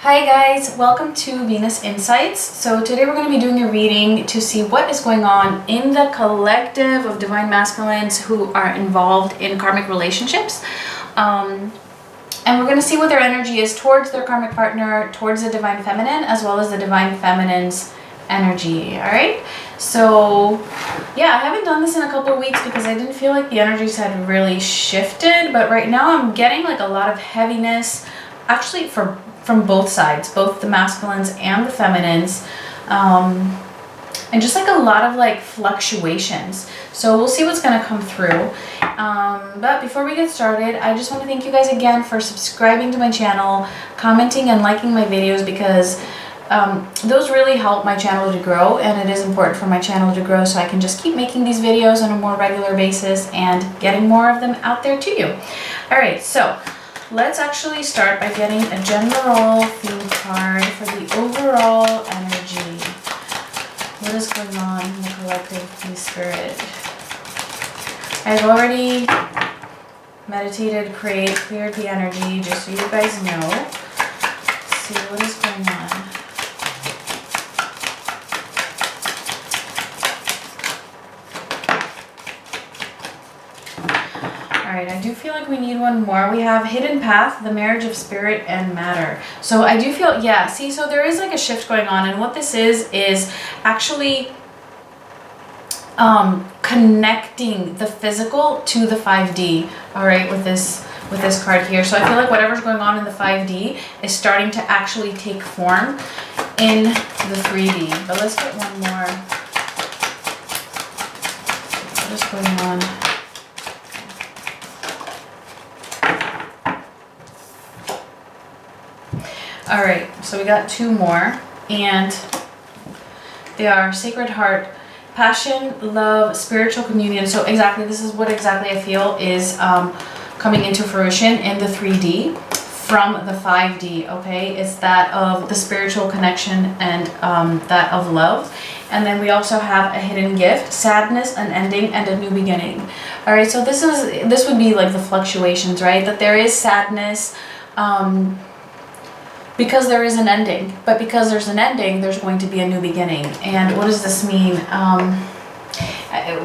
Hi guys, welcome to Venus Insights. So today we're going to be doing a reading to see what is going on in the collective of divine masculines who are involved in karmic relationships. And we're going to see what their energy is towards their karmic partner, towards the divine feminine, as well as the divine feminine's energy. All right. So yeah, I haven't done this in a couple of weeks because I didn't feel like the energies had really shifted. But right now I'm getting like a lot of heaviness, actually from both sides, both the masculines and the feminines, and just like a lot of like fluctuations. So we'll see what's going to come through. But before we get started, I just want to thank you guys again for subscribing to my channel, commenting and liking my videos, because those really help my channel to grow, and it is important for my channel to grow so I can just keep making these videos on a more regular basis and getting more of them out there to you. All right, so let's actually start by getting a general theme card for the overall energy. What is going on in the collective, please, Spirit? I've already meditated, cleared the energy, just so you guys know. Let's see what is going on. Alright, I do feel like we need one more. We have Hidden Path, the marriage of spirit and matter. So I do feel, yeah, see, so there is like a shift going on, and what this is actually connecting the physical to the 5D, alright, with this card here. So I feel like whatever's going on in the 5D is starting to actually take form in the 3D. But let's get one more. What is going on? All right, so we got two more, and they are Sacred Heart, Passion, Love, Spiritual Communion. So exactly, this is what exactly I feel is coming into fruition in the 3D from the 5D, okay? It's that of the spiritual connection and that of love. And then we also have a hidden gift, sadness, an ending, and a new beginning. All right, so this would be like the fluctuations, right? That there is sadness, because there is an ending, but because there's an ending, there's going to be a new beginning. And what does this mean?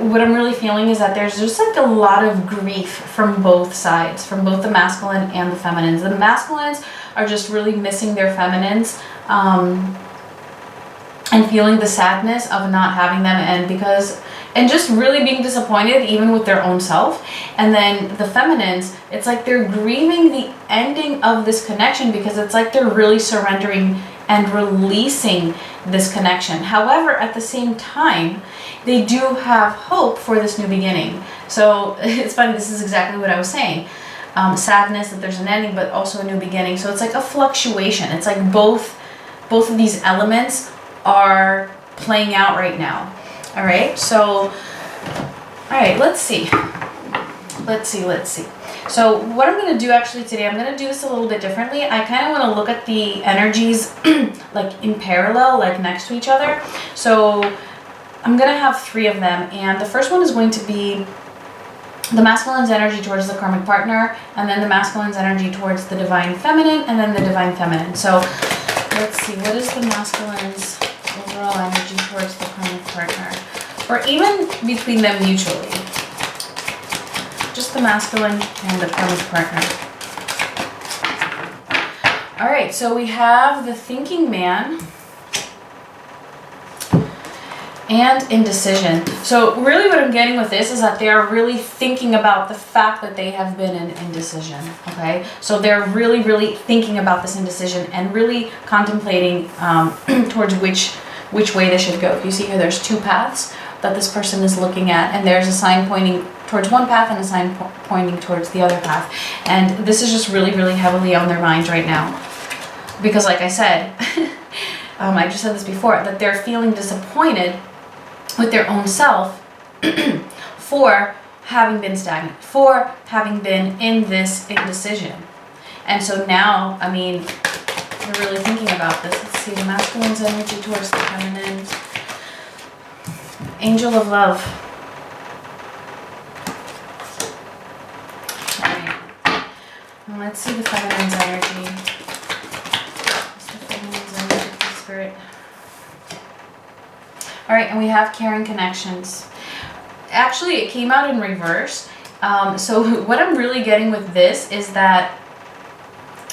What I'm really feeling is that there's just like a lot of grief from both sides, from both the masculine and the feminines. The masculines are just really missing their feminines, and feeling the sadness of not having them, and just really being disappointed even with their own self. And then the feminines, it's like they're grieving the ending of this connection, because it's like they're really surrendering and releasing this connection. However, at the same time, they do have hope for this new beginning. So it's funny, this is exactly what I was saying. Sadness that there's an ending, but also a new beginning. So it's like a fluctuation. It's like both of these elements are playing out right now. All right, so, all right, let's see. So what I'm going to do actually today, I'm going to do this a little bit differently. I kind of want to look at the energies like in parallel, like next to each other. So I'm going to have three of them, and the first one is going to be the masculine's energy towards the karmic partner, and then the masculine's energy towards the divine feminine, and then the divine feminine. So let's see, what is the masculine's overall energy towards the karmic partner, or even between them mutually? Just the masculine and the karmic partner. All right, so we have the thinking man and indecision. So really what I'm getting with this is that they are really thinking about the fact that they have been in indecision, okay? So they're really, really thinking about this indecision and really contemplating towards which way they should go. You see here, there's two paths that this person is looking at, and there's a sign pointing towards one path and a sign pointing towards the other path. And this is just really, really heavily on their minds right now. Because like I said, I just said this before, that they're feeling disappointed with their own self for having been stagnant, for having been in this indecision. And so now, I mean, they're really thinking about this. Let's see, the masculine's energy towards the feminine. Angel of Love. All right. Let's see the feminine's energy. Spirit. All right, and we have caring connections. Actually, it came out in reverse. So what I'm really getting with this is that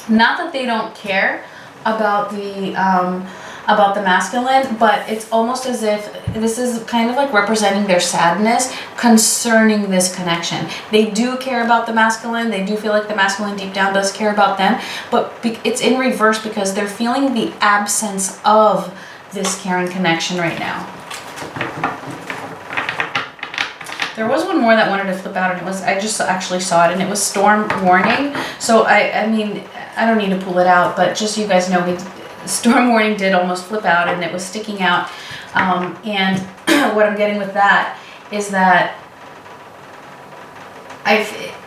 not that they don't care about the masculine, but it's almost as if this is kind of like representing their sadness concerning this connection. They do care about the masculine. They do feel like the masculine deep down does care about them, but it's in reverse because they're feeling the absence of this caring connection right now. There was one more that wanted to flip out, and it was, I just actually saw it, and it was storm warning. So I mean, I don't need to pull it out, but just so you guys know, storm warning did almost flip out, and it was sticking out. And what I'm getting with that is that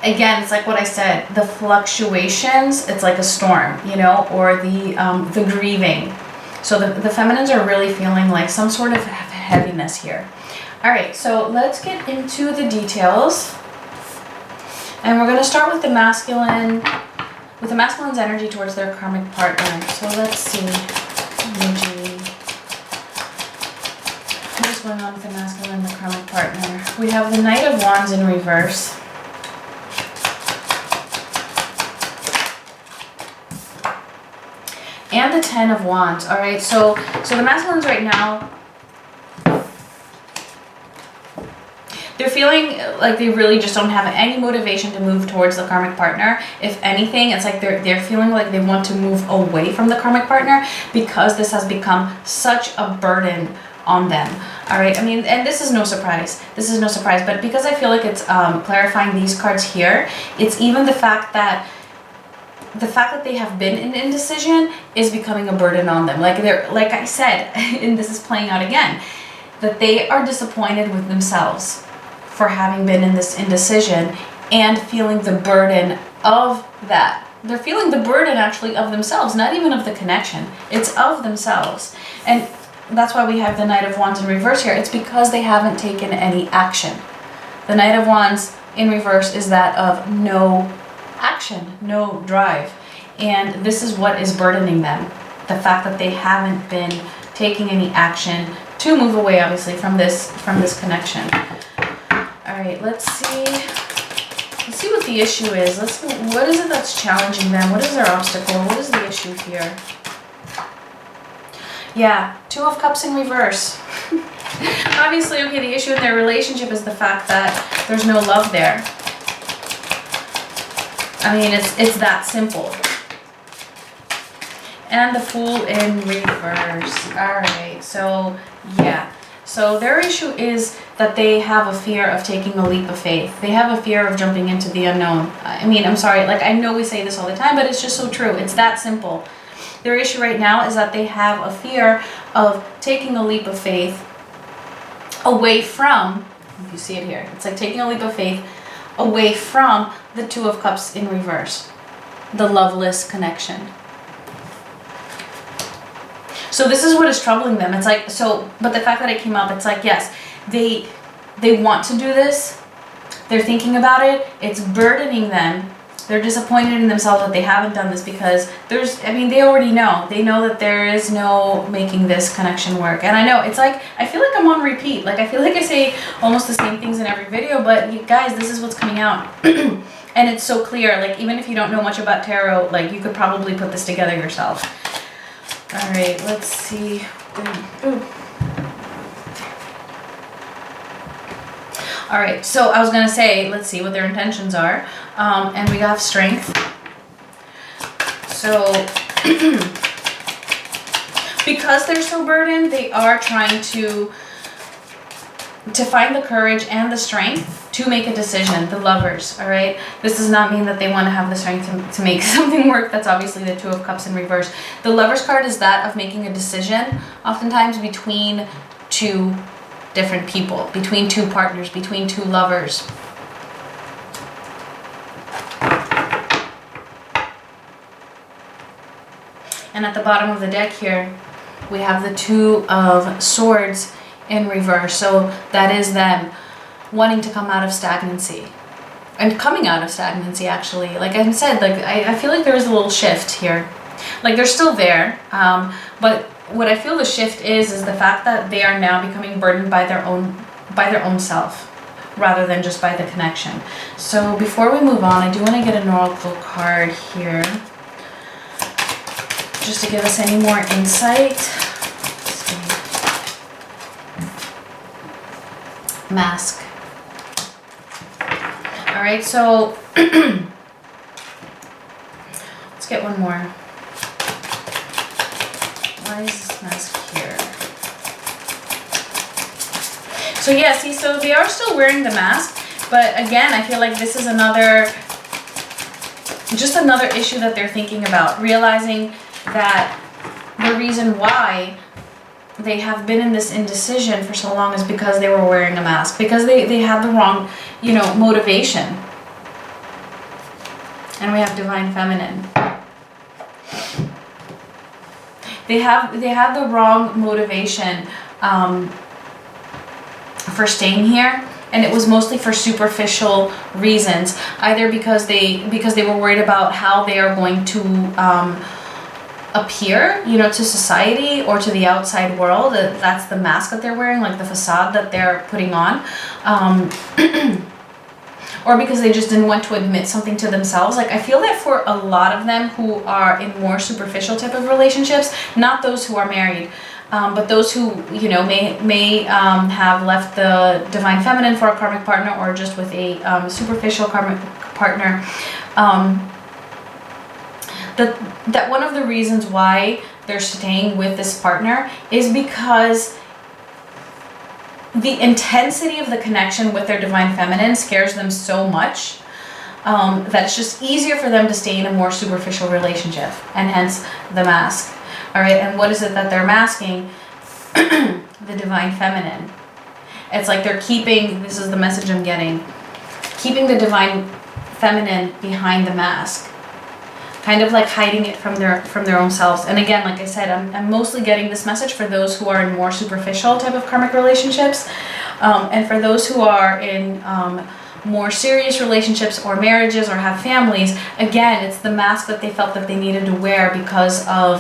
again, it's like what I said, the fluctuations, it's like a storm, you know, or the grieving. So the feminines are really feeling like some sort of heaviness here. All right, so let's get into the details. And we're going to start with the masculine's energy towards their karmic partner. So let's see. Energy. What is going on with the masculine and the karmic partner? We have the Knight of Wands in reverse. And the Ten of Wands. All right, so the masculines right now, they're feeling like they really just don't have any motivation to move towards the karmic partner. If anything, it's like they're feeling like they want to move away from the karmic partner because this has become such a burden on them. All right, I mean, and this is no surprise. This is no surprise, but because I feel like it's clarifying these cards here, it's even the fact that they have been in indecision is becoming a burden on them. Like like I said, and this is playing out again, that they are disappointed with themselves for having been in this indecision and feeling the burden of that. They're feeling the burden actually of themselves, not even of the connection. It's of themselves. And that's why we have the Knight of Wands in reverse here. It's because they haven't taken any action. The Knight of Wands in reverse is that of no action, no drive. And this is what is burdening them. The fact that they haven't been taking any action to move away, obviously, from this connection. All right, let's see what the issue is. Let's see, what is it that's challenging them? What is their obstacle? What is the issue here? Yeah, Two of Cups in reverse. Obviously, okay, the issue in their relationship is the fact that there's no love there. I mean, it's that simple. And the Fool in reverse. All right, so yeah. So their issue is that they have a fear of taking a leap of faith. They have a fear of jumping into the unknown. I mean, I'm sorry, like I know we say this all the time, but it's just so true. It's that simple. Their issue right now is that they have a fear of taking a leap of faith away from, if you see it here, it's like taking a leap of faith away from the Two of Cups in reverse, the loveless connection. So this is what is troubling them. It's like, so, but the fact that it came up, it's like, yes, they want to do this. They're thinking about it. It's burdening them. They're disappointed in themselves that they haven't done this because they already know. They know that there is no making this connection work. And I know, it's like, I feel like I'm on repeat. Like, I feel like I say almost the same things in every video, but you guys, this is what's coming out. And it's so clear. Like, even if you don't know much about tarot, like, you could probably put this together yourself. All right, let's see. Ooh. All right, so I was gonna say, let's see what their intentions are. And we have Strength. So, because they're so burdened, they are trying to find the courage and the strength to make a decision. The Lovers, all right? This does not mean that they want to have the strength to make something work. That's obviously the Two of Cups in reverse. The Lovers card is that of making a decision, oftentimes between two different people, between two partners, between two lovers. And at the bottom of the deck here, we have the Two of Swords in reverse. So that is them wanting to come out of stagnancy. And coming out of stagnancy, actually. Like I said, like I feel like there is a little shift here. Like they're still there, but what I feel the shift is the fact that they are now becoming burdened by their own self, rather than just by the connection. So before we move on, I do want to get an oracle card here, just to give us any more insight. Let's see. Mask. All right, so let's get one more. Why is this mask here? So yeah, see, so they are still wearing the mask, but again, I feel like this is just another issue that they're thinking about, realizing that the reason why they have been in this indecision for so long is because they were wearing a mask, because they had the wrong, you know, motivation. And we have divine feminine. They had the wrong motivation for staying here, and it was mostly for superficial reasons, either because they were worried about how they are going to appear, you know, to society or to the outside world. That's the mask that they're wearing, like the facade that they're putting on, or because they just didn't want to admit something to themselves. Like, I feel that for a lot of them who are in more superficial type of relationships, not those who are married, but those who, you know, may have left the divine feminine for a karmic partner, or just with a superficial karmic partner, that one of the reasons why they're staying with this partner is because the intensity of the connection with their divine feminine scares them so much that it's just easier for them to stay in a more superficial relationship, and hence the mask. All right, and what is it that they're masking? The divine feminine. It's like they're keeping, this is the message I'm getting, keeping the divine feminine behind the mask, kind of like hiding it from their own selves. And again, like I said, I'm mostly getting this message for those who are in more superficial type of karmic relationships, and for those who are in more serious relationships or marriages or have families. Again, it's the mask that they felt that they needed to wear because of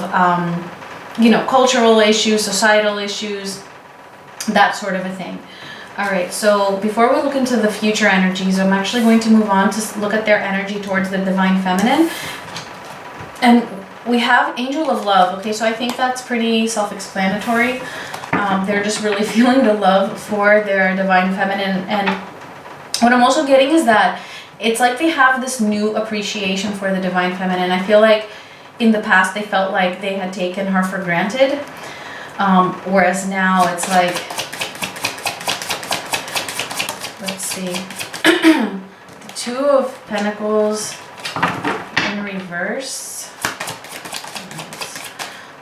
you know, cultural issues, societal issues, that sort of a thing. All right, so before we look into the future energies, I'm actually going to move on to look at their energy towards the divine feminine. And we have Angel of Love. Okay, so I think that's pretty self-explanatory. They're just really feeling the love for their divine feminine. And what I'm also getting is that it's like they have this new appreciation for the divine feminine. I feel like in the past they felt like they had taken her for granted, whereas now it's like, let's see, the Two of Pentacles in reverse.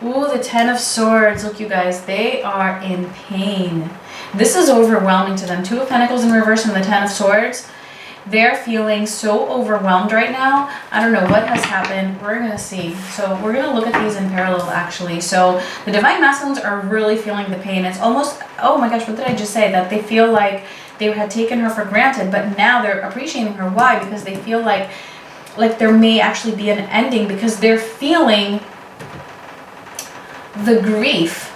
Ooh, the Ten of Swords. Look, you guys, they are in pain. This is overwhelming to them. Two of Pentacles in reverse and the Ten of Swords. They're feeling so overwhelmed right now. I don't know what has happened. We're going to see. So we're going to look at these in parallel, actually. So the divine masculines are really feeling the pain. It's almost, oh my gosh, what did I just say? That they feel like they had taken her for granted, but now they're appreciating her. Why? Because they feel like there may actually be an ending, because they're feeling the grief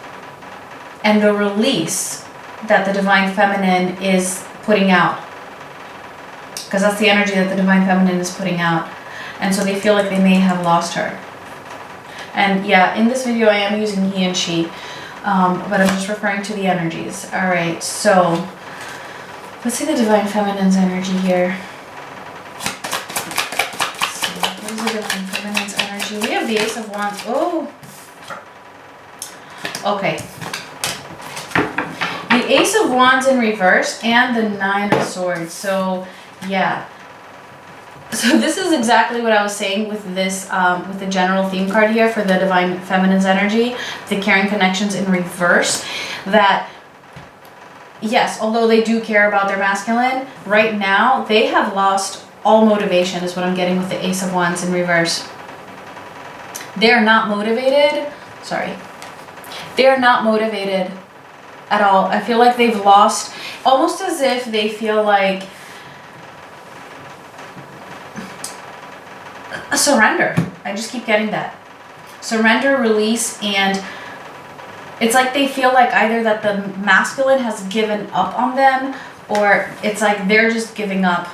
and the release that the divine feminine is putting out. Because that's the energy that the divine feminine is putting out. And so they feel like they may have lost her. And yeah, in this video I am using he and she, but I'm just referring to the energies. All right, so let's see the divine feminine's energy here. Let's see, what is the divine feminine's energy? We have the Ace of Wands. Oh, okay. The Ace of Wands in reverse and the Nine of Swords. So yeah, so this is exactly what I was saying with this, with the general theme card here for the divine feminine's energy, the caring connections in reverse, that yes, although they do care about their masculine, right now they have lost all motivation, is what I'm getting with the Ace of Wands in reverse. They're not motivated, sorry, they're not motivated at all. I feel like they've lost, almost as if they feel like a surrender. I just keep getting that. Surrender, release, and it's like they feel like either that the masculine has given up on them, or it's like they're just giving up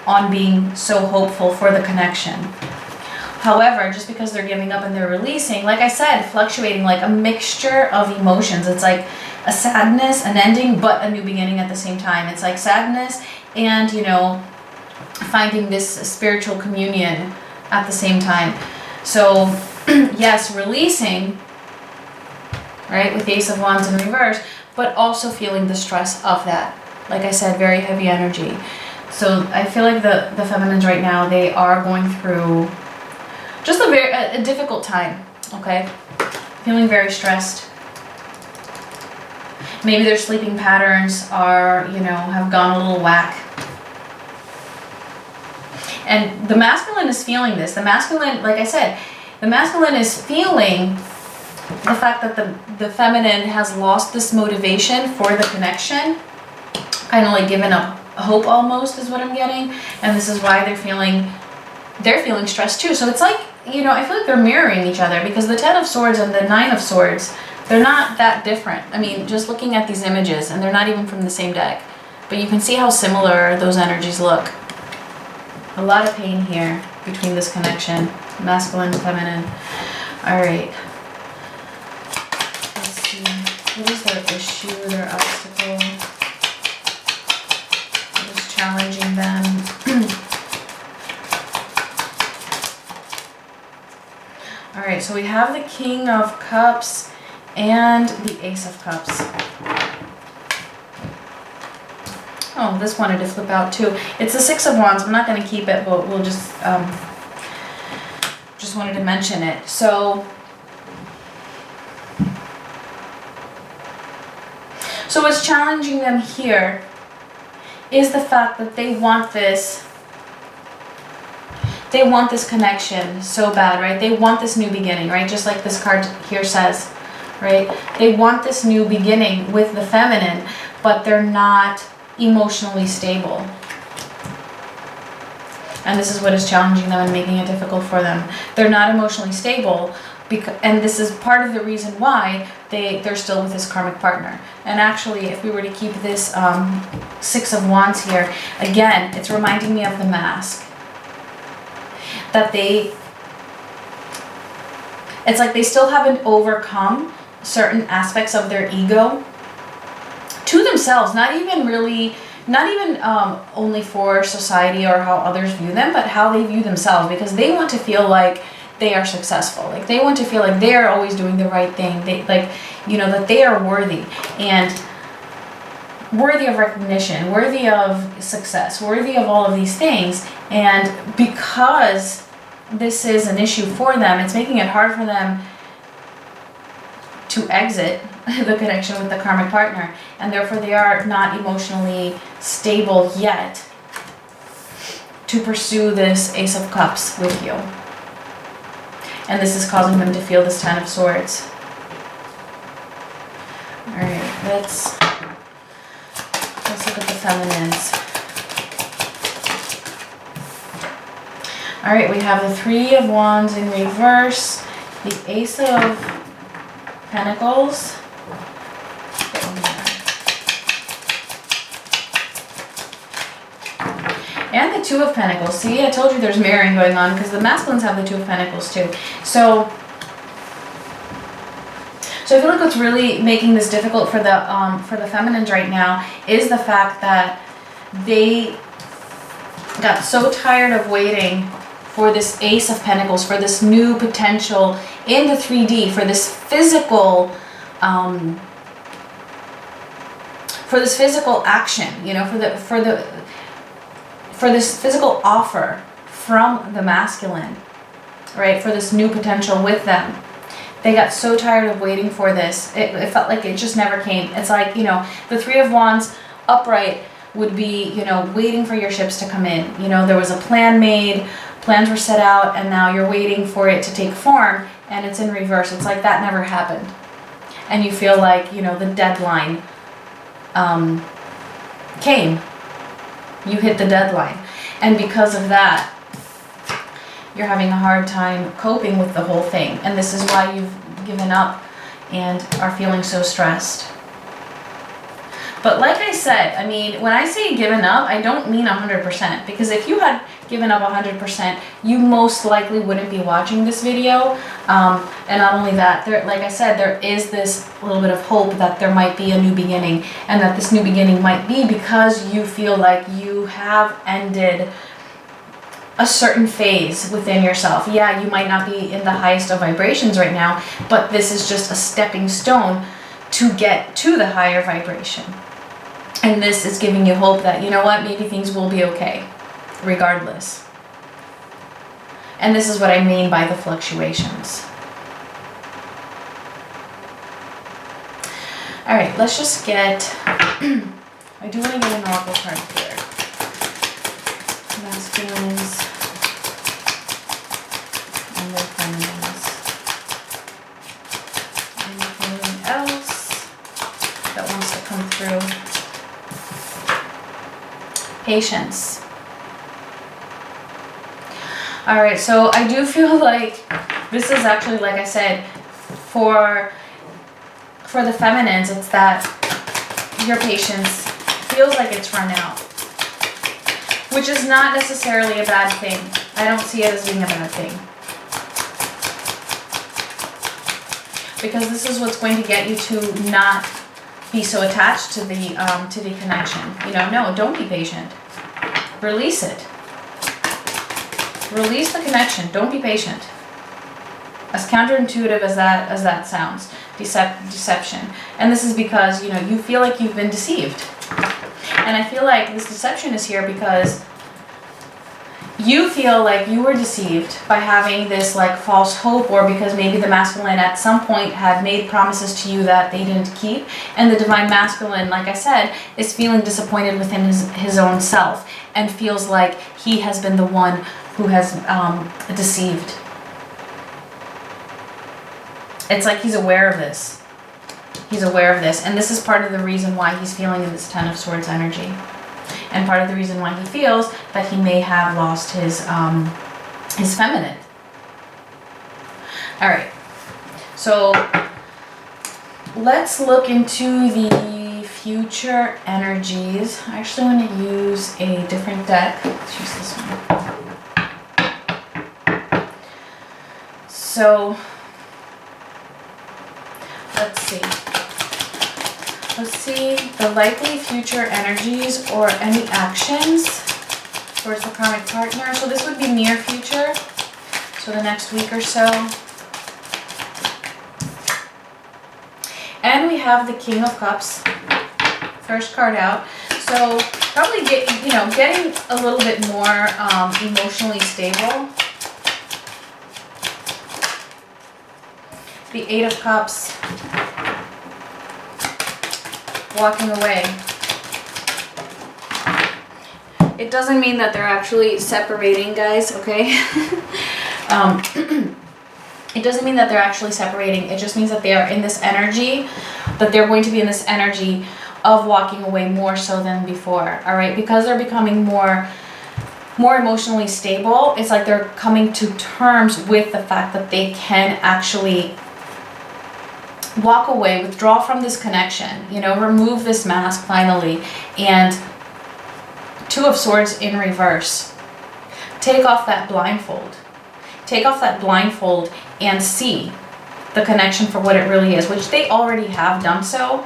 on being so hopeful for the connection. However, just because they're giving up and they're releasing, like I said, fluctuating, like a mixture of emotions. It's like a sadness, an ending, but a new beginning at the same time. It's like sadness and, you know, finding this spiritual communion at the same time. So, yes, releasing, right, with the Ace of Wands in reverse, but also feeling the stress of that. Like I said, very heavy energy. So I feel like the feminines right now, they are going through just a difficult time, okay? Feeling very stressed. Maybe their sleeping patterns are, you know, have gone a little whack. And the masculine is feeling this. The masculine, like I said, the masculine is feeling the fact that the feminine has lost this motivation for the connection, kind of like given up hope almost is what I'm getting. And this is why they're feeling stressed too. So it's like, you know, I feel like they're mirroring each other, because the 10 of Swords and the 9 of Swords, they're not that different. I mean, just looking at these images, and they're not even from the same deck, but you can see how similar those energies look. A lot of pain here between this connection, masculine, feminine. All right. Let's see. What is their issue, their obstacle? What is challenging them? All right, so we have the King of Cups and the Ace of Cups. Oh, this wanted to flip out too. It's the Six of Wands. I'm not going to keep it, but we'll just wanted to mention it. So what's challenging them here is the fact that they want this. They want this connection so bad, right? They want this new beginning, right? Just like this card here says, right? They want this new beginning with the feminine, but they're not emotionally stable. And this is what is challenging them and making it difficult for them. They're not emotionally stable, and this is part of the reason why they're still with this karmic partner. And actually, if we were to keep this Six of Wands here, again, it's reminding me of the mask. That it's like they still haven't overcome certain aspects of their ego to themselves, not even only for society or how others view them, but how they view themselves, because they want to feel like they are successful. Like they want to feel like they are always doing the right thing. They, like, you know, that they are worthy and worthy of recognition, worthy of success, worthy of all of these things. And because this is an issue for them, it's making it hard for them to exit the connection with the karmic partner, and therefore they are not emotionally stable yet to pursue this Ace of Cups with you. And this is causing them to feel this 10 of Swords. All right, let's look at the feminines. All right, we have the Three of Wands in reverse, the Ace of Pentacles, and the Two of Pentacles. See, I told you there's mirroring going on, because the masculines have the Two of Pentacles too. So I feel like what's really making this difficult for the feminines right now is the fact that they got so tired of waiting for this Ace of Pentacles, for this new potential in the 3D, for this physical action, you know, for this physical offer from the masculine, right? For this new potential with them. They got so tired of waiting for this. It felt like it just never came. It's like, you know, the Three of Wands upright would be, you know, waiting for your ships to come in. You know, there was a plan made, plans were set out, and now you're waiting for it to take form, and it's in reverse. It's like that never happened. And you feel like, you know, the deadline came. You hit the deadline. And because of that, you're having a hard time coping with the whole thing. And this is why you've given up, and are feeling so stressed. But like I said, I mean, when I say given up, I don't mean 100%, because if you had given up 100%, you most likely wouldn't be watching this video. And not only that, like I said, there is this little bit of hope that there might be a new beginning, and that this new beginning might be because you feel like you have ended a certain phase within yourself. Yeah, you might not be in the highest of vibrations right now, but this is just a stepping stone to get to the higher vibration. And this is giving you hope that, you know what, maybe things will be okay, regardless. And this is what I mean by the fluctuations. All right, let's just get, I do want to get an oracle card here. Masculines and their feminines. Anything else that wants to come through? Patience. All right, so I do feel like this is actually, like I said, for the feminines, it's that your patience feels like it's run out, which is not necessarily a bad thing. I don't see it as being a bad thing, because this is what's going to get you to not be so attached to the connection. You know, no, don't be patient. Release it. Release the connection. Don't be patient. As counterintuitive as that sounds, deception. And this is because, you know, you feel like you've been deceived. And I feel like this deception is here because you feel like you were deceived by having this like false hope, or because maybe the masculine at some point had made promises to you that they didn't keep. And the divine masculine, like I said, is feeling disappointed within his own self, and feels like he has been the one who has deceived. It's like he's aware of this. He's aware of this. And this is part of the reason why he's feeling in this Ten of Swords energy. And part of the reason why he feels that he may have lost his feminine. All right. So let's look into the future energies. I actually want to use a different deck. Let's use this one. So let's see. Let's see the likely future energies or any actions towards the karmic partner. So this would be near future, so the next week or so. And we have the King of Cups, first card out. So probably getting a little bit more emotionally stable. The Eight of Cups. Walking away. It doesn't mean that they're actually separating, guys, okay? It doesn't mean that they're actually separating. It just means that they are in this energy, that they're going to be in this energy of walking away more so than before, all right? Because they're becoming more emotionally stable, it's like they're coming to terms with the fact that they can actually walk away, withdraw from this connection, you know, remove this mask finally. And Two of Swords in reverse. Take off that blindfold. Take off that blindfold and see the connection for what it really is, which they already have done so,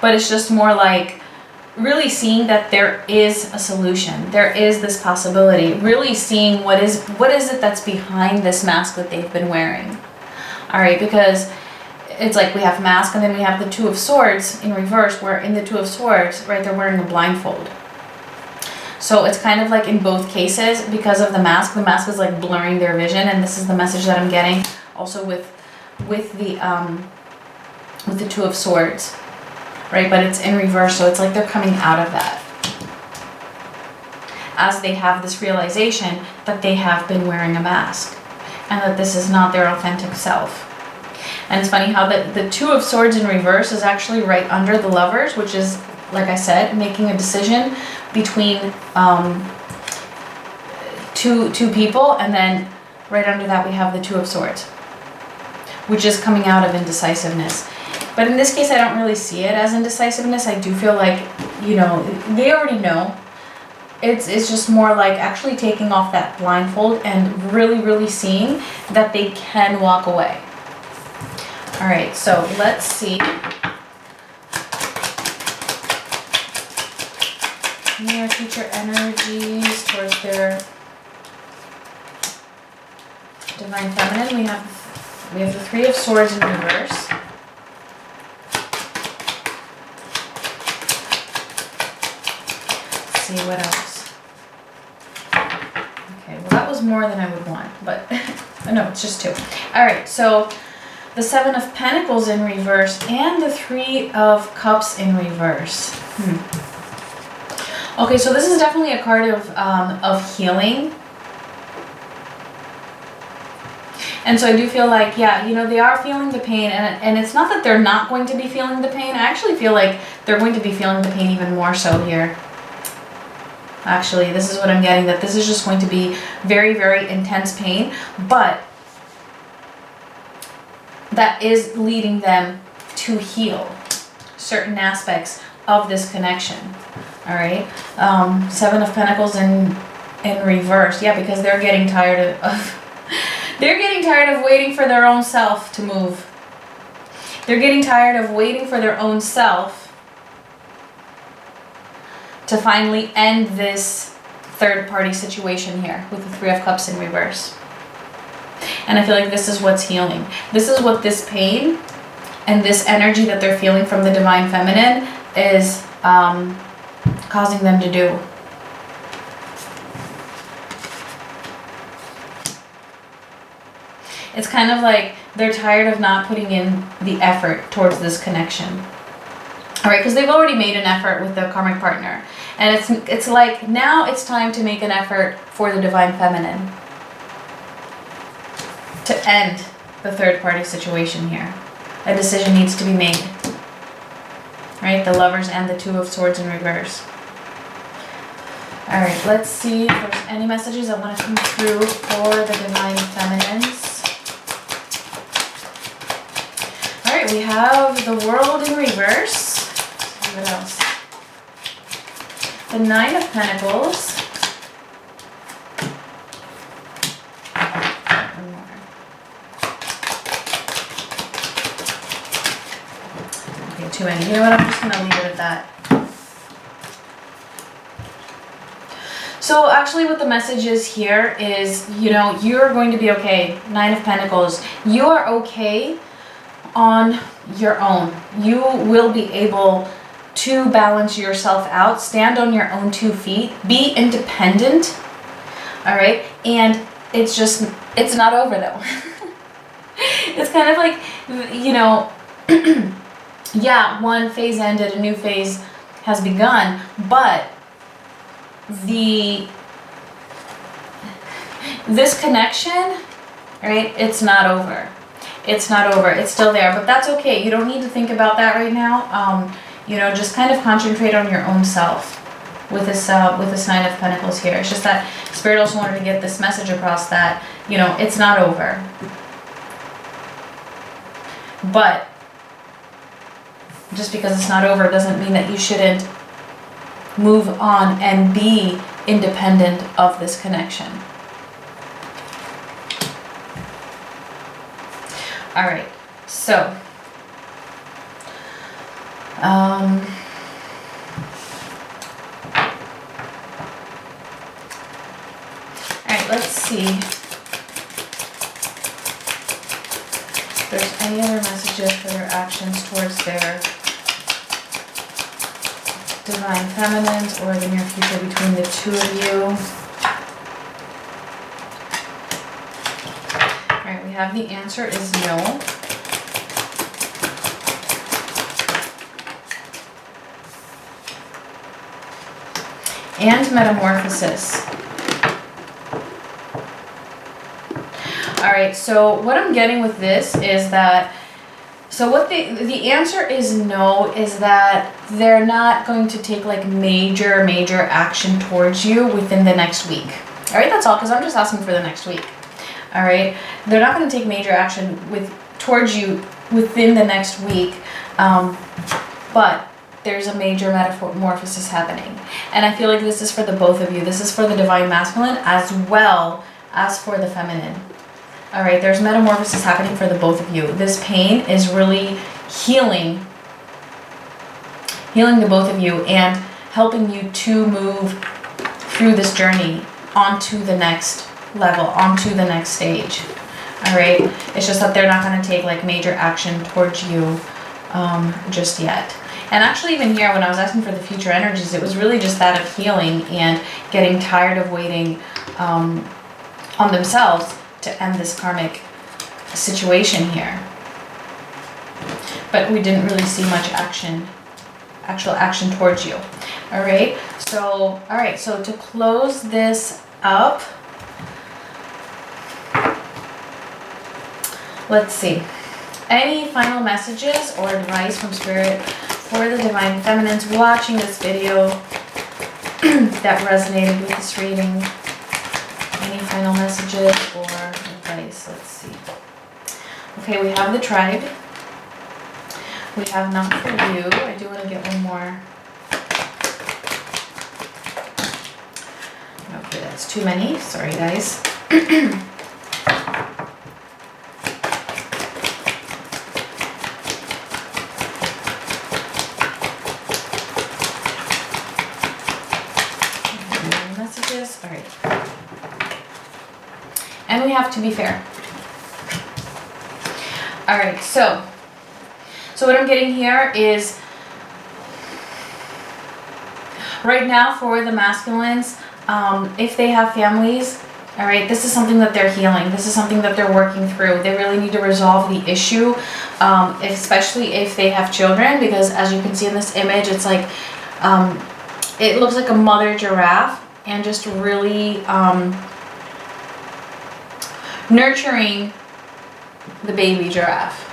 but it's just more like really seeing that there is a solution. There is this possibility. Really seeing what is it that's behind this mask that they've been wearing. All right, because it's like we have mask and then we have the Two of Swords in reverse, where in the Two of Swords, right, they're wearing a blindfold. So it's kind of like in both cases, because of the mask is like blurring their vision, and this is the message that I'm getting also with the Two of Swords, right? But it's in reverse, so it's like they're coming out of that as they have this realization that they have been wearing a mask and that this is not their authentic self. And it's funny how the Two of Swords in reverse is actually right under the Lovers, which is, like I said, making a decision between two people, and then right under that we have the Two of Swords, which is coming out of indecisiveness. But in this case, I don't really see it as indecisiveness. I do feel like, you know, they already know. It's just more like actually taking off that blindfold and really, really seeing that they can walk away. All right, so let's see. Near future energies towards their divine feminine. We have the Three of Swords in reverse. Let's see what else. Okay, well that was more than I would want, but no, it's just 2. All right, so the Seven of Pentacles in reverse and the Three of Cups in reverse. Okay, so this is definitely a card of healing. And so I do feel like, yeah, you know, they are feeling the pain, and it's not that they're not going to be feeling the pain. I actually feel like they're going to be feeling the pain even more so here. Actually, this is what I'm getting, that this is just going to be very, very intense pain, but that is leading them to heal certain aspects of this connection. All right, Seven of Pentacles in reverse. Yeah, because they're getting tired of they're getting tired of waiting for their own self to move. They're getting tired of waiting for their own self to finally end this third-party situation here with the Three of Cups in reverse. And I feel like this is what's healing. This is what this pain and this energy that they're feeling from the Divine Feminine is causing them to do. It's kind of like they're tired of not putting in the effort towards this connection. All right, because they've already made an effort with the karmic partner. And it's like now it's time to make an effort for the Divine Feminine to end the third-party situation here. A decision needs to be made. Right, the Lovers and the Two of Swords in reverse. All right, let's see if there's any messages that want to come through for the Divine Feminines. All right, we have the World in reverse. Let's see what else. The Nine of Pentacles. One more. Okay, too many. You know what? I'm just going to leave it at that. So actually what the message is here is, you know, you're going to be okay. Nine of Pentacles. You are okay on your own. You will be able to balance yourself out, stand on your own 2 feet, be independent. All right. And it's not over though. It's kind of like, you know, yeah, one phase ended, a new phase has begun, but this connection, right, it's not over. It's not over. It's still there, but that's okay. You don't need to think about that right now. You know, just kind of concentrate on your own self with this Nine of Pentacles here. It's just that Spirit also wanted to get this message across that, you know, it's not over. But just because it's not over doesn't mean that you shouldn't move on and be independent of this connection. All right, so all right, let's see if there's any other messages for their actions towards their Divine Feminines or the near future between the 2 of you. Alright, we have the answer is no. And Metamorphosis. Alright, so what I'm getting with this is that, so what the answer is no, is that they're not going to take like major action towards you within the next week. All right, that's all, because I'm just asking for the next week. All right, they're not going to take major action towards you within the next week, but there's a major metamorphosis happening. And I feel like this is for the both of you. This is for the divine masculine as well as for the feminine. All right, there's metamorphosis happening for the both of you. This pain is really healing the both of you and helping you to move through this journey onto the next level, onto the next stage. All right, it's just that they're not going to take like major action towards you just yet. And actually even here, when I was asking for the future energies, it was really just that of healing and getting tired of waiting on themselves to end this karmic situation here. But we didn't really see much actual action towards you. All right, so to close this up, let's see. Any final messages or advice from Spirit for the Divine Feminines watching this video that resonated with this reading? Any final messages or advice? Let's see. Okay, we have the Tribe. We have Not For You. I do want to get one more. Okay, that's too many. Sorry, guys. Messages. All right. And we have To Be Fair. All right, so what I'm getting here is right now for the masculines, if they have families, all right, this is something that they're healing. This is something that they're working through. They really need to resolve the issue, especially if they have children, because as you can see in this image, it's like, it looks like a mother giraffe and just really nurturing the baby giraffe.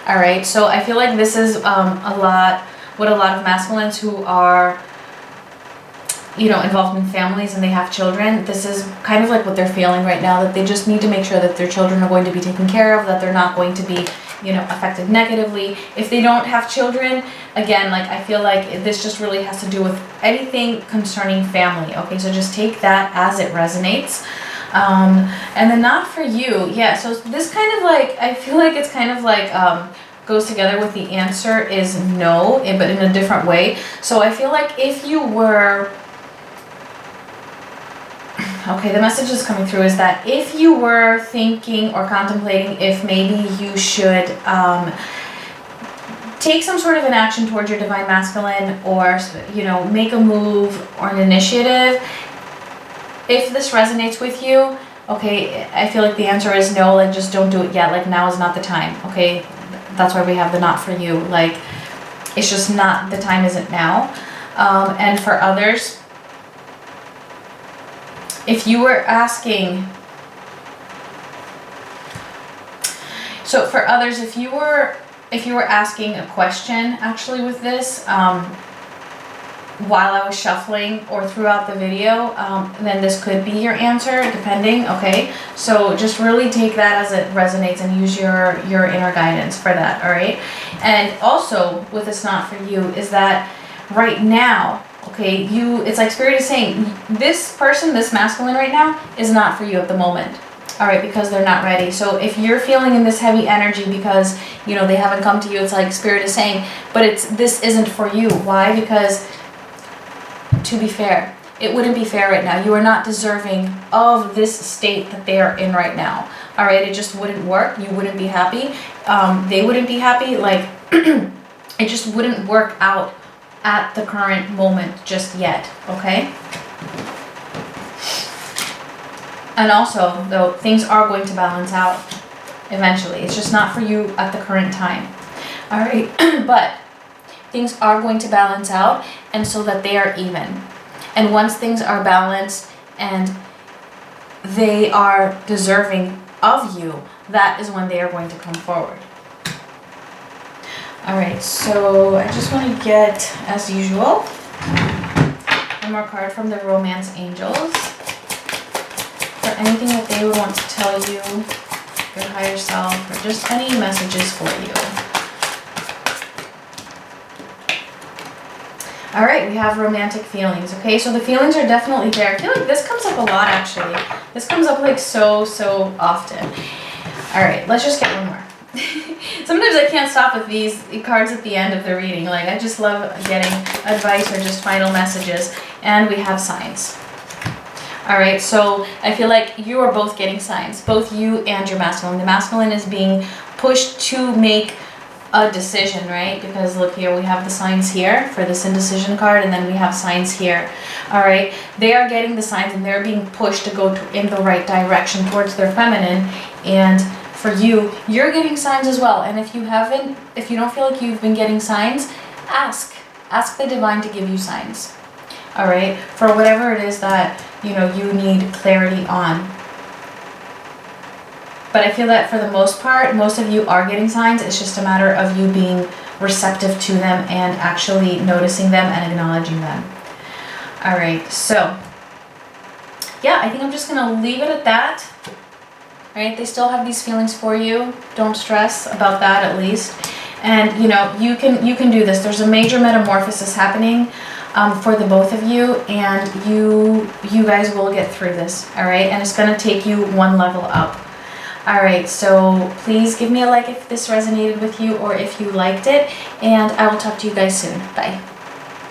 All right, so I feel like this is a lot of masculines who are, involved in families and they have children. This is kind of like what they're feeling right now, that they just need to make sure that their children are going to be taken care of, that they're not going to be, affected negatively. If they don't have children, again, like I feel like this just really has to do with anything concerning family. Okay, so just take that as it resonates. And then Not For You. Yeah, so this kind of like, I feel like it's kind of like goes together with the answer is no, but in a different way. So I feel like if you were, okay, the message is coming through is that if you were thinking or contemplating if maybe you should take some sort of an action towards your divine masculine, or make a move or an initiative, if this resonates with you, okay, I feel like the answer is no, like just don't do it yet, like now is not the time, okay? That's why we have the Not For You, like it's just not, the time isn't now. And for others, if you were asking, so for others, if you were asking a question actually with this, while I was shuffling or throughout the video, then this could be your answer, depending, okay? So just really take that as it resonates and use your inner guidance for that, all right? And also, with this Not For You, is that right now, okay, it's like Spirit is saying, this person, this masculine right now, is not for you at the moment, all right, because they're not ready. So if you're feeling in this heavy energy because, they haven't come to you, it's like Spirit is saying, but this isn't for you. Why? Because, to be fair, it wouldn't be fair right now. You are not deserving of this state that they are in right now. All right, it just wouldn't work. You wouldn't be happy. They wouldn't be happy. Like, it just wouldn't work out at the current moment just yet, okay? And also, though, things are going to balance out eventually. It's just not for you at the current time. All right, but things are going to balance out, and so that they are even. And once things are balanced and they are deserving of you, that is when they are going to come forward. All right, so I just want to get, as usual, one more card from the Romance Angels for anything that they would want to tell you your higher self, or just any messages for you. All right, we have romantic feelings, okay? So the feelings are definitely there. I feel like this comes up a lot, actually. This comes up like so often. All right, let's just get one more. Sometimes I can't stop with these cards at the end of the reading. Like, I just love getting advice or just final messages. And we have signs. All right, so I feel like you are both getting signs, both you and your masculine. The masculine is being pushed to make a decision, right? Because look here, we have the signs here for this indecision card, and then we have signs here. All right, they are getting the signs and they're being pushed to go in the right direction towards their feminine. And for you, you're getting signs as well. And if you don't feel like you've been getting signs, ask the divine to give you signs. All right, for whatever it is that you need clarity on. But I feel that for the most part, most of you are getting signs. It's just a matter of you being receptive to them and actually noticing them and acknowledging them. All right, so yeah, I think I'm just gonna leave it at that. All right, they still have these feelings for you. Don't stress about that, at least. And you can do this. There's a major metamorphosis happening for the both of you, and you guys will get through this. All right, and it's gonna take you one level up. All right, so please give me a like if this resonated with you or if you liked it, and I will talk to you guys soon. Bye.